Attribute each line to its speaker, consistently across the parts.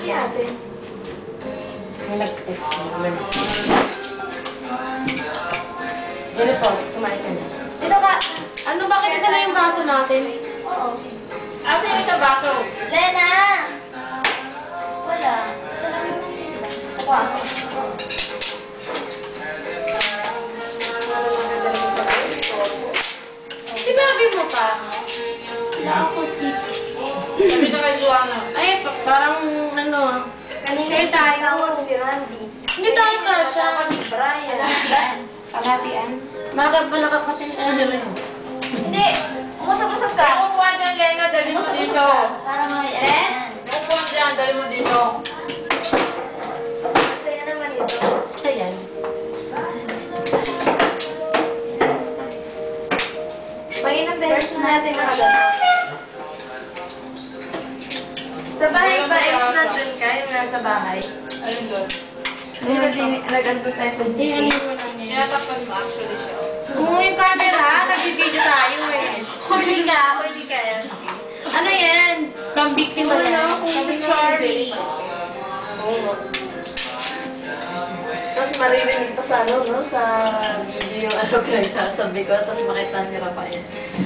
Speaker 1: natin.
Speaker 2: May nag-text naman. Ano po, kumain ka na.
Speaker 1: Dito ka.
Speaker 3: Ano, bakit isa na yung baso natin?
Speaker 1: Oo.
Speaker 3: Ate, yung tabako.
Speaker 1: Lena! Wala. Isa lang yung nandito. Ako ako.
Speaker 3: Sinabi mo pa.
Speaker 1: Wala ako si...
Speaker 3: Sabi na kay Joanna. Ay, parang ano,
Speaker 1: Kanina
Speaker 3: share tayo.
Speaker 1: tawag si Randy.
Speaker 3: Hindi tayo kasha.
Speaker 1: Tawag si Brian.
Speaker 2: Kalatian.
Speaker 3: Malaki kasi ano nila yun.
Speaker 1: Hindi. Umusap-usap ka.
Speaker 3: Kukuha dyan, Lena, dali mo
Speaker 1: Umusap-usap
Speaker 3: dito.
Speaker 1: ka. Para may...
Speaker 3: Kukuha dyan, dali mo dito.
Speaker 1: Masaya naman ito.
Speaker 3: Siya yan.
Speaker 1: Mag-ilang beses natin nakagano. Sa bahay ba, ex nandun ka? Yung nasa bahay?
Speaker 3: Ayun doon.
Speaker 1: Yung nag-andun tayo sa
Speaker 3: Hindi,
Speaker 1: GP.
Speaker 3: ano mo lang yan. Tinatapan mo actually siya. Oo, yung camera. Nag-video tayo eh.
Speaker 1: Huli ka.
Speaker 3: Ano yan? Pang-victim mo na. Sorry.
Speaker 1: Oo. Tapos maririnig pa sa ano, no? Sa video yung ano pinagsasabi ko. Tapos makita si Rafael.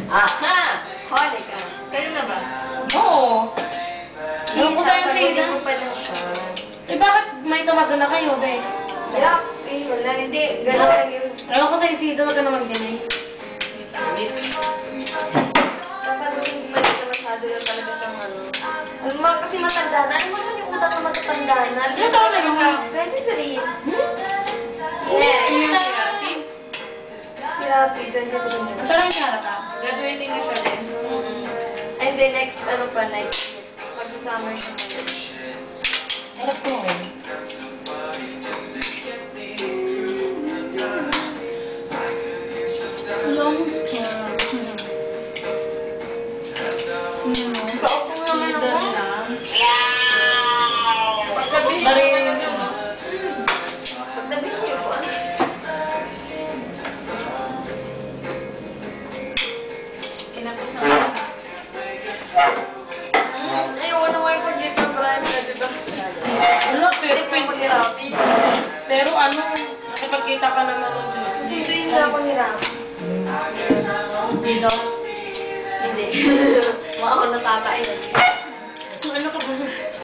Speaker 1: Aha! Huli ka.
Speaker 3: Kayo na ba? Oo. Ewan ko sa'yo,
Speaker 1: Sasagutin
Speaker 3: Sina.
Speaker 1: ko pa lang siya.
Speaker 3: Eh, bakit may tumago na kayo, be?
Speaker 1: Yak! Eh, wala. Hindi. Gano'n lang yun.
Speaker 3: Ewan ko sa'yo, Sina. Wag ka naman ganyan.
Speaker 1: Sasagutin ko pa lang siya masyado lang talaga siyang ano. Alam mo, kasi matanda na. Alam mo naman yung utak na matatanda na.
Speaker 3: Ilan taon na yun ka?
Speaker 1: 23.
Speaker 3: Yes.
Speaker 1: Yes! Si Rafi, 23 na.
Speaker 3: Parang yung harap ka.
Speaker 2: Graduating na siya din.
Speaker 1: And then next, ano pa, next. Pag-summer siya ngayon.
Speaker 2: Ay, next mo ngayon.
Speaker 3: Long term. Paupo naman ako. Maririnig mo.
Speaker 1: Pagdabihin niyo po, ano?
Speaker 2: Kinapos na ako.
Speaker 1: Ayoko na may pag-dito, Brian, di ba?
Speaker 3: Ano, pero
Speaker 1: Pwede pa ni Rafi.
Speaker 3: Pero ano, nakipagkita ka naman ng Diyos.
Speaker 1: Susunduin na ako ni Rafi.
Speaker 3: Hindi daw.
Speaker 1: Hindi. Mukha ako natatain.
Speaker 3: Ano ka ba?